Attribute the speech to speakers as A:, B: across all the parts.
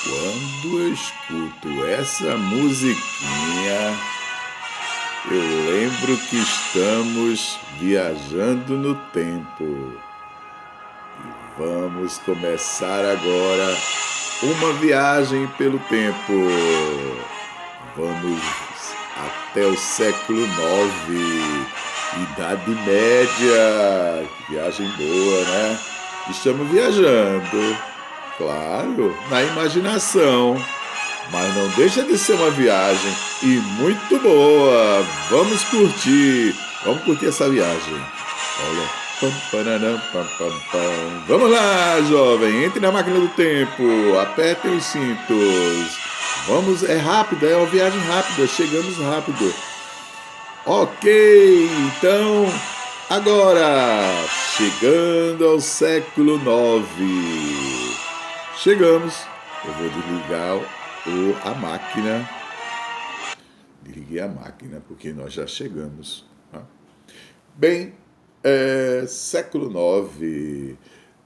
A: Quando eu escuto essa musiquinha, eu lembro que estamos viajando no tempo. Vamos começar agora uma viagem pelo tempo. Vamos até o século IX, Idade Média. Que viagem boa, né? Estamos viajando, claro, na imaginação. Mas não deixa de ser uma viagem e muito boa. Vamos curtir essa viagem. Olha, pam, pararam, pam, pam, pam. Vamos lá, jovem, entre na máquina do tempo, apertem os cintos. Vamos, é rápida, é uma viagem rápida, chegamos rápido. Ok, então, agora, chegando ao século IX. Chegamos. Eu vou desligar a máquina. Desliguei a máquina porque nós já chegamos. Tá? Bem, século IX,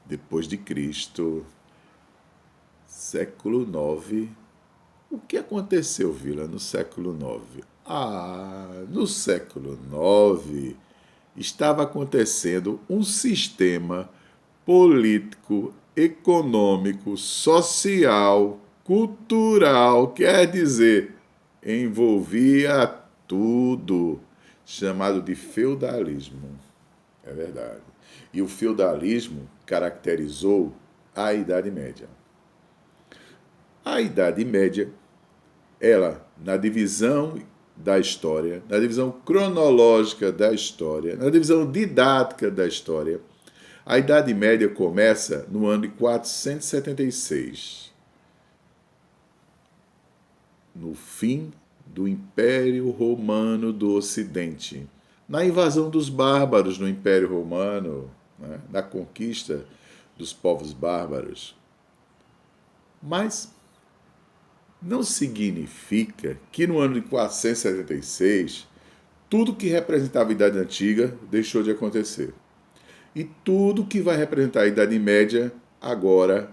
A: depois de Cristo. Século IX. O que aconteceu, Vila, no século IX? No século IX estava acontecendo um sistema político, econômico, social, cultural, quer dizer, envolvia tudo, chamado de feudalismo. É verdade. E o feudalismo caracterizou a Idade Média. A Idade Média, ela, na divisão da história, na divisão cronológica da história, na divisão didática da história, a Idade Média começa no ano de 476, no fim do Império Romano do Ocidente, na invasão dos bárbaros no Império Romano, né, na conquista dos povos bárbaros. Mas não significa que no ano de 476 tudo que representava a Idade Antiga deixou de acontecer. E tudo que vai representar a Idade Média agora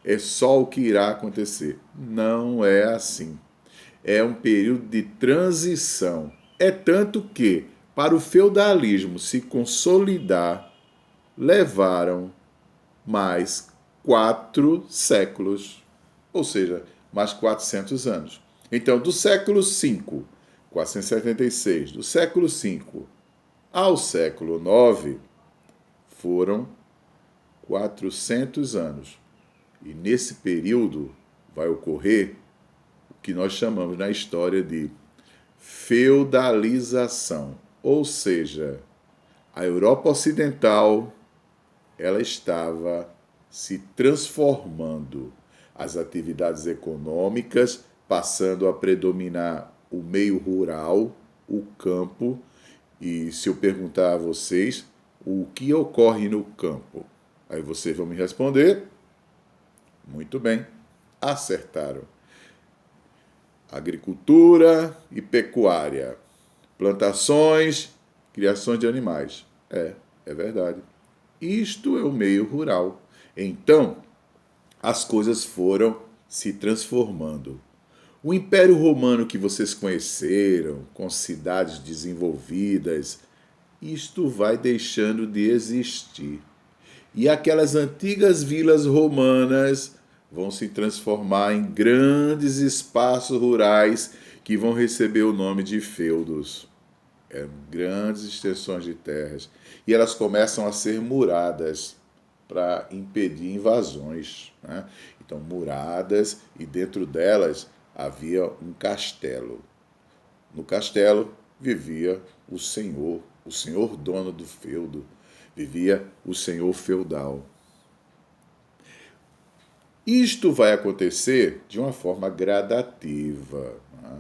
A: é só o que irá acontecer. Não é assim. É um período de transição. É tanto que, para o feudalismo se consolidar, levaram mais 4 séculos, ou seja, mais 400 anos. Então, do século V, 476, do século V ao século IX, foram 400 anos. E nesse período vai ocorrer o que nós chamamos na história de feudalização. Ou seja, a Europa Ocidental ela estava se transformando. As atividades econômicas passando a predominar o meio rural, o campo. E se eu perguntar a vocês o que ocorre no campo, aí vocês vão me responder. Muito bem, acertaram. Agricultura e pecuária, plantações, criações de animais. É verdade. Isto é o meio rural. Então, as coisas foram se transformando. O Império Romano que vocês conheceram, com cidades desenvolvidas, isto vai deixando de existir. E aquelas antigas vilas romanas vão se transformar em grandes espaços rurais que vão receber o nome de feudos. Grandes extensões de terras. E elas começam a ser muradas para impedir invasões. Né? Então, muradas, e dentro delas havia um castelo. No castelo vivia o senhor dono do feudo, vivia o senhor feudal. Isto vai acontecer de uma forma gradativa. Né?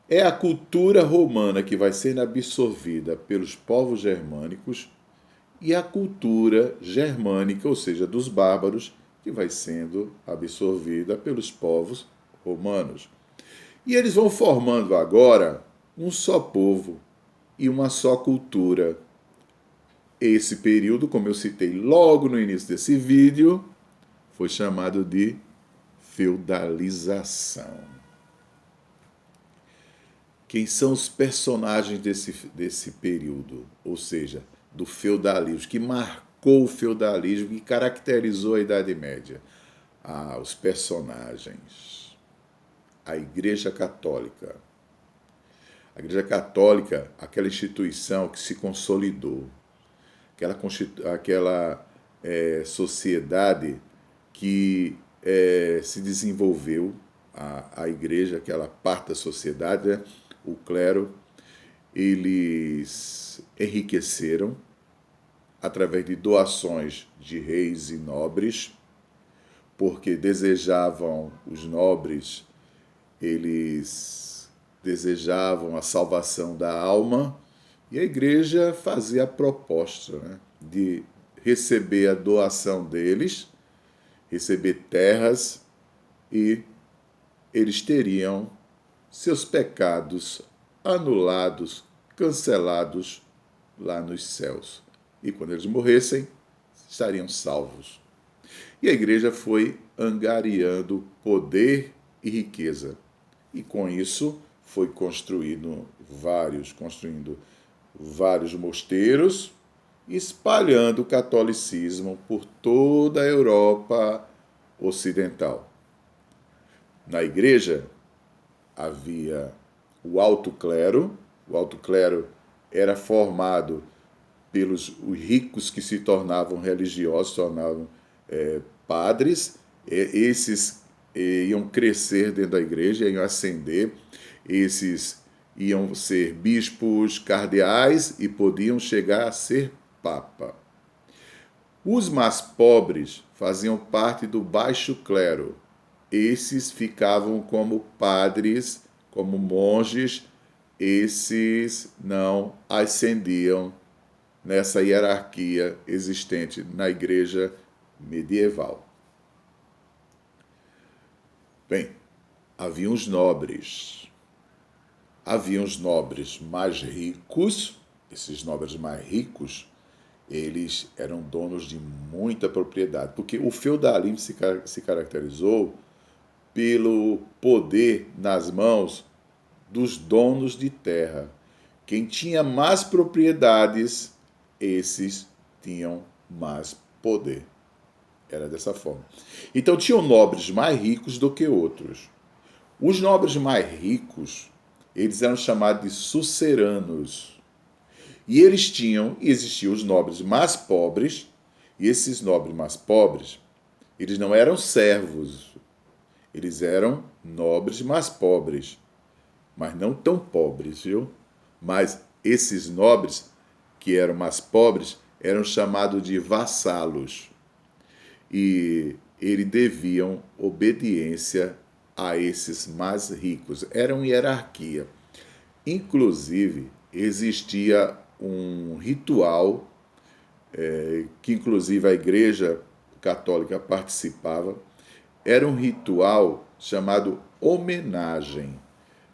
A: É a cultura romana que vai sendo absorvida pelos povos germânicos e a cultura germânica, ou seja, dos bárbaros, que vai sendo absorvida pelos povos romanos. E eles vão formando agora um só povo e uma só cultura. Esse período, como eu citei logo no início desse vídeo, foi chamado de feudalização. Quem são os personagens desse período, ou seja, do feudalismo, que marcou o feudalismo, que caracterizou a Idade Média? Os personagens. A Igreja Católica. A Igreja Católica, aquela instituição que se consolidou, aquela sociedade que se desenvolveu, a igreja, aquela parte da sociedade, né? O clero, eles enriqueceram através de doações de reis e nobres, porque os nobres, eles desejavam a salvação da alma, e a igreja fazia a proposta, né, de receber a doação deles, receber terras, e eles teriam seus pecados anulados, cancelados lá nos céus. E quando eles morressem, estariam salvos. E a igreja foi angariando poder e riqueza. E com isso foi construindo vários mosteiros, espalhando o catolicismo por toda a Europa ocidental. Na igreja havia o alto clero. O alto clero era formado pelos os ricos que se tornavam religiosos, se tornavam padres. Esses iam crescer dentro da igreja, iam ascender. Esses iam ser bispos, cardeais e podiam chegar a ser papa. Os mais pobres faziam parte do baixo clero. Esses ficavam como padres, como monges. Esses não ascendiam nessa hierarquia existente na igreja medieval. Bem, havia os nobres. Haviam os nobres mais ricos. Esses nobres mais ricos, eles eram donos de muita propriedade, porque o feudalismo se caracterizou pelo poder nas mãos dos donos de terra. Quem tinha mais propriedades, esses tinham mais poder. Era dessa forma. Então tinham nobres mais ricos do que outros. Os nobres mais ricos, eles eram chamados de suceranos. E existiam os nobres mais pobres, e esses nobres mais pobres, eles não eram servos. Eles eram nobres mais pobres, mas não tão pobres, viu? Mas esses nobres, que eram mais pobres, eram chamados de vassalos. E eles deviam obediência a esses mais ricos. Era uma hierarquia. Inclusive, existia um ritual, que inclusive a Igreja Católica participava. Era um ritual chamado homenagem.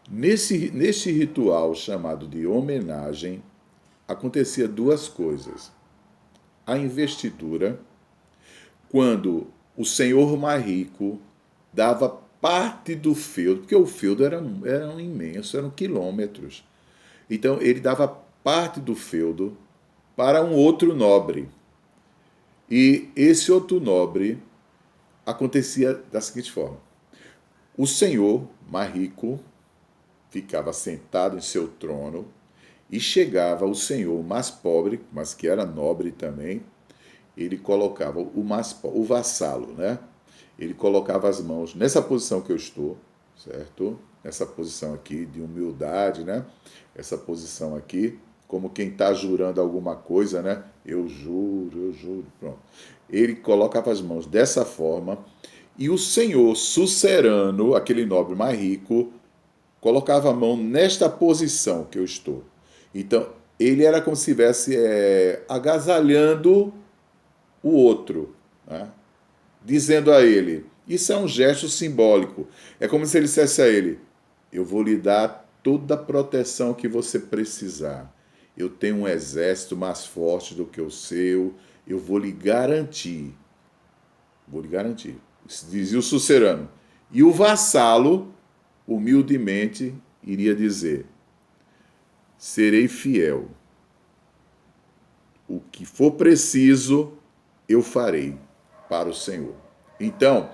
A: Nesse ritual chamado de homenagem, acontecia duas coisas. A investidura, quando o senhor mais rico dava parte do feudo, porque o feudo era imenso, eram quilômetros. Então, ele dava parte do feudo para um outro nobre. E esse outro nobre acontecia da seguinte forma: o senhor mais rico ficava sentado em seu trono e chegava o senhor mais pobre, mas que era nobre também. Ele colocava o vassalo, né? Ele colocava as mãos nessa posição que eu estou, certo? Nessa posição aqui de humildade, né? Essa posição aqui, como quem está jurando alguma coisa, né? Eu juro, pronto. Ele colocava as mãos dessa forma, e o senhor sucerano, aquele nobre mais rico, colocava a mão nesta posição que eu estou. Então, ele era como se estivesse agasalhando o outro, né? Dizendo a ele, isso é um gesto simbólico. É como se ele dissesse a ele: eu vou lhe dar toda a proteção que você precisar. Eu tenho um exército mais forte do que o seu. Eu vou lhe garantir. Dizia o sucerano: E o vassalo, humildemente, iria dizer: serei fiel. O que for preciso, eu farei para o Senhor. Então,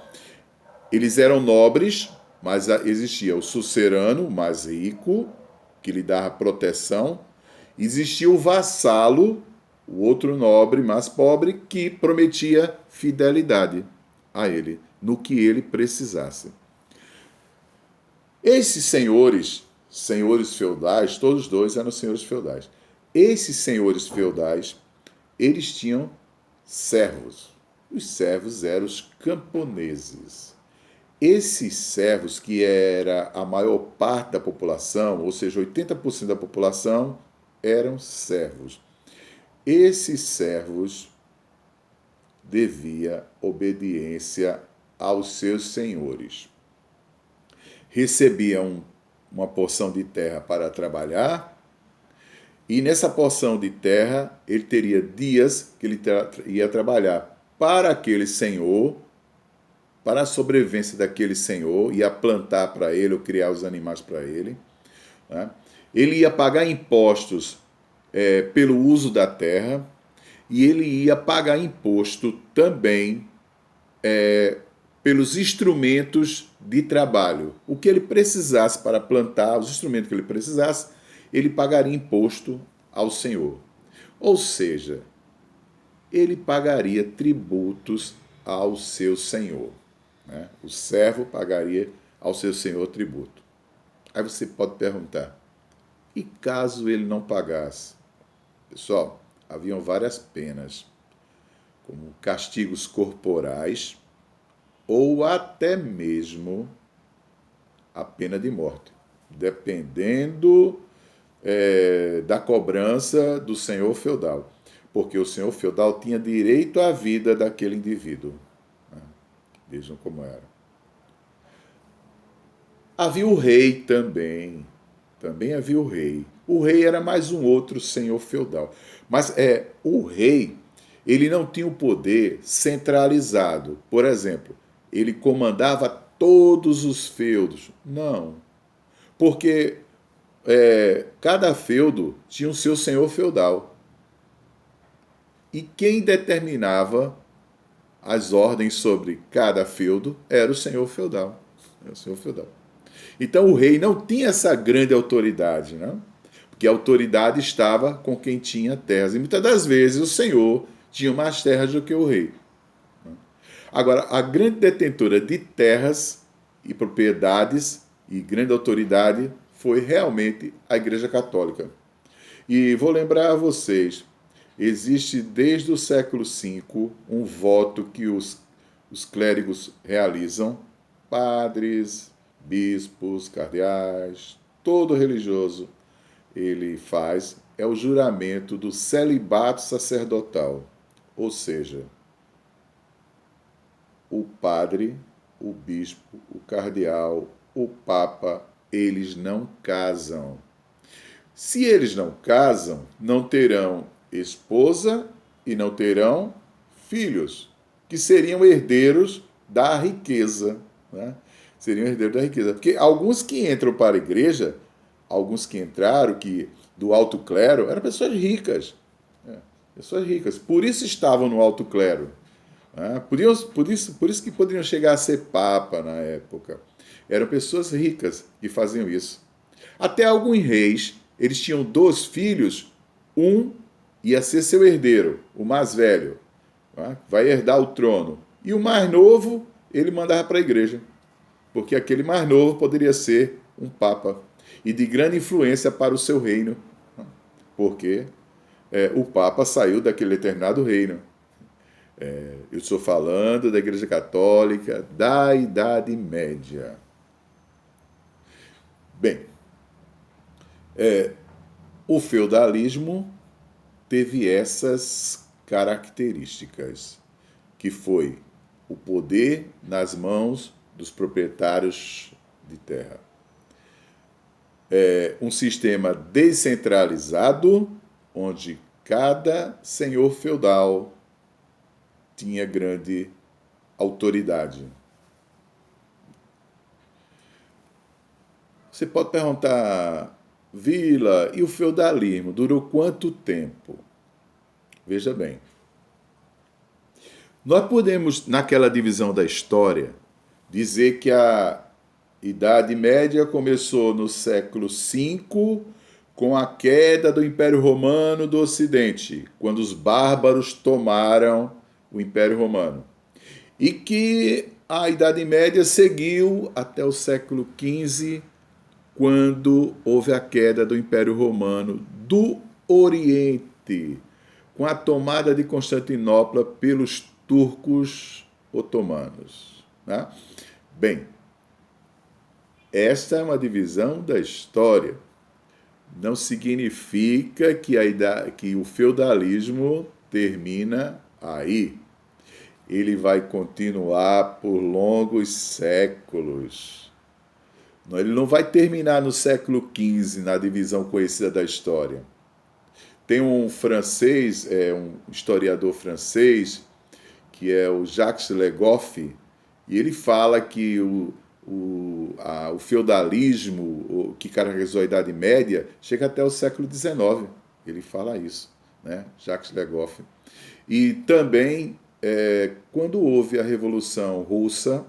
A: eles eram nobres, mas existia o sucerano, mais rico, que lhe dava proteção. Existia o vassalo, o outro nobre, mais pobre, que prometia fidelidade a ele, no que ele precisasse. Esses senhores feudais, todos dois eram senhores feudais. Esses senhores feudais, eles tinham servos. Os servos eram os camponeses. Esses servos, que era a maior parte da população, ou seja, 80% da população, eram servos. Esses servos deviam obediência aos seus senhores. Recebiam uma porção de terra para trabalhar, e nessa porção de terra ele teria dias que ele ia trabalhar para aquele senhor, para a sobrevivência daquele senhor, ia plantar para ele ou criar os animais para ele. Né? Ele ia pagar impostos pelo uso da terra, e ele ia pagar imposto também pelos instrumentos de trabalho. O que ele precisasse para plantar, os instrumentos que ele precisasse, ele pagaria imposto ao Senhor. Ou seja, ele pagaria tributos ao seu senhor. Né? O servo pagaria ao seu senhor tributo. Aí você pode perguntar, e caso ele não pagasse? Pessoal, haviam várias penas, como castigos corporais ou até mesmo a pena de morte, dependendo da cobrança do senhor feudal, porque o senhor feudal tinha direito à vida daquele indivíduo. Vejam como era. Havia o rei também havia o rei. O rei era mais um outro senhor feudal. Mas o rei, ele não tinha o poder centralizado. Por exemplo, ele comandava todos os feudos. Não. Porque cada feudo tinha o seu senhor feudal. E quem determinava as ordens sobre cada feudo era o senhor feudal. Era o senhor feudal. Então o rei não tinha essa grande autoridade, né? Porque a autoridade estava com quem tinha terras. E muitas das vezes o senhor tinha mais terras do que o rei. Agora, a grande detentora de terras e propriedades e grande autoridade foi realmente a Igreja Católica. E vou lembrar a vocês, existe desde o século V um voto que os clérigos realizam, padres, bispos, cardeais, todo religioso ele faz, é o juramento do celibato sacerdotal. Ou seja, o padre, o bispo, o cardeal, o papa, eles não casam. Se eles não casam, não terão esposa e não terão filhos, que seriam herdeiros da riqueza. Né? Seriam herdeiros da riqueza. Porque alguns que entram para a igreja, alguns que entraram, que do alto clero, eram pessoas ricas. Pessoas ricas. Por isso estavam no alto clero. Por isso que poderiam chegar a ser papa na época. Eram pessoas ricas que faziam isso. Até alguns reis, eles tinham 2 filhos, um ia ser seu herdeiro, o mais velho, vai herdar o trono. E o mais novo, ele mandava para a igreja, porque aquele mais novo poderia ser um papa e de grande influência para o seu reino, porque o papa saiu daquele determinado reino. Eu estou falando da Igreja Católica da Idade Média. Bem, o feudalismo teve essas características, que foi o poder nas mãos dos proprietários de terra. Um sistema descentralizado, onde cada senhor feudal tinha grande autoridade. Você pode perguntar, Vila, e o feudalismo durou quanto tempo? Veja bem, nós podemos, naquela divisão da história, dizer que a Idade Média começou no século V, com a queda do Império Romano do Ocidente, quando os bárbaros tomaram o Império Romano. E que a Idade Média seguiu até o século XV, quando houve a queda do Império Romano do Oriente, com a tomada de Constantinopla pelos turcos otomanos. Né? Bem, esta é uma divisão da história. Não significa que o feudalismo termina aí. Ele vai continuar por longos séculos. Ele não vai terminar no século XV, na divisão conhecida da história. Tem um francês, um historiador francês, que é o Jacques Le Goff, e ele fala que o feudalismo que caracterizou a Idade Média chega até o século XIX. Ele fala isso, né? Jacques Le Goff. E também, quando houve a Revolução Russa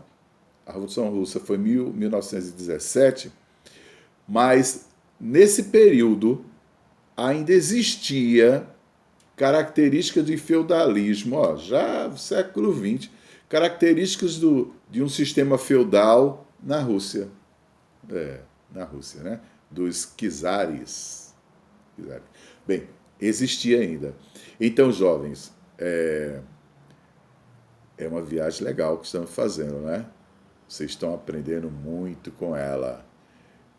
A: foi em 1917, mas nesse período ainda existia características de feudalismo, já no século XX, características de um sistema feudal na Rússia. Na Rússia, né? Dos czares. Bem, existia ainda. Então, jovens, é uma viagem legal que estamos fazendo, né? Vocês estão aprendendo muito com ela.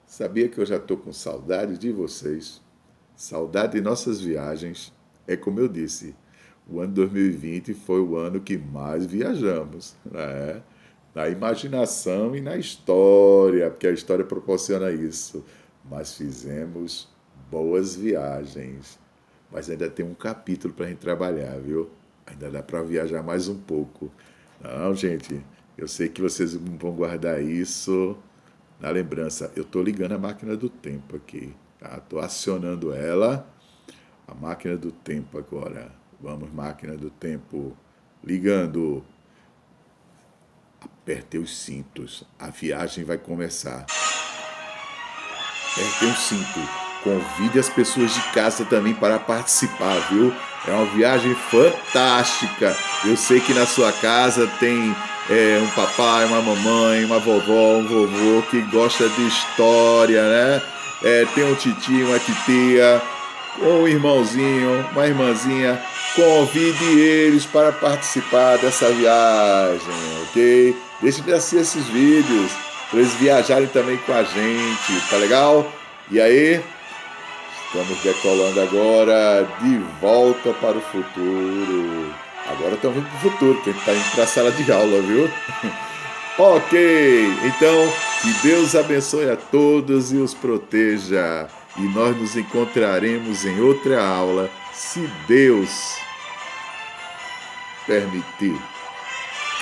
A: Sabia que eu já estou com saudade de vocês? Saudade de nossas viagens. É como eu disse, o ano 2020 foi o ano que mais viajamos, né? Na imaginação e na história, porque a história proporciona isso. Mas fizemos boas viagens. Mas ainda tem um capítulo para a gente trabalhar, viu? Ainda dá para viajar mais um pouco. Não, gente, eu sei que vocês vão guardar isso na lembrança. Eu estou ligando a máquina do tempo aqui. Estou acionando ela. A máquina do tempo agora. Vamos, máquina do tempo. Ligando. Apertem os cintos. A viagem vai começar. Apertem o cinto. Convide as pessoas de casa também para participar, viu? É uma viagem fantástica. Eu sei que na sua casa tem um papai, uma mamãe, uma vovó, um vovô que gosta de história, né? Tem um titio, uma titia, um irmãozinho, uma irmãzinha. Convide eles para participar dessa viagem, ok? Deixe de assistir esses vídeos para eles viajarem também com a gente, tá legal? E aí, estamos decolando agora de volta para o futuro. Agora estamos indo para o futuro, porque a gente está indo para a sala de aula, viu? Ok, então que Deus abençoe a todos e os proteja. E nós nos encontraremos em outra aula, se Deus permitir.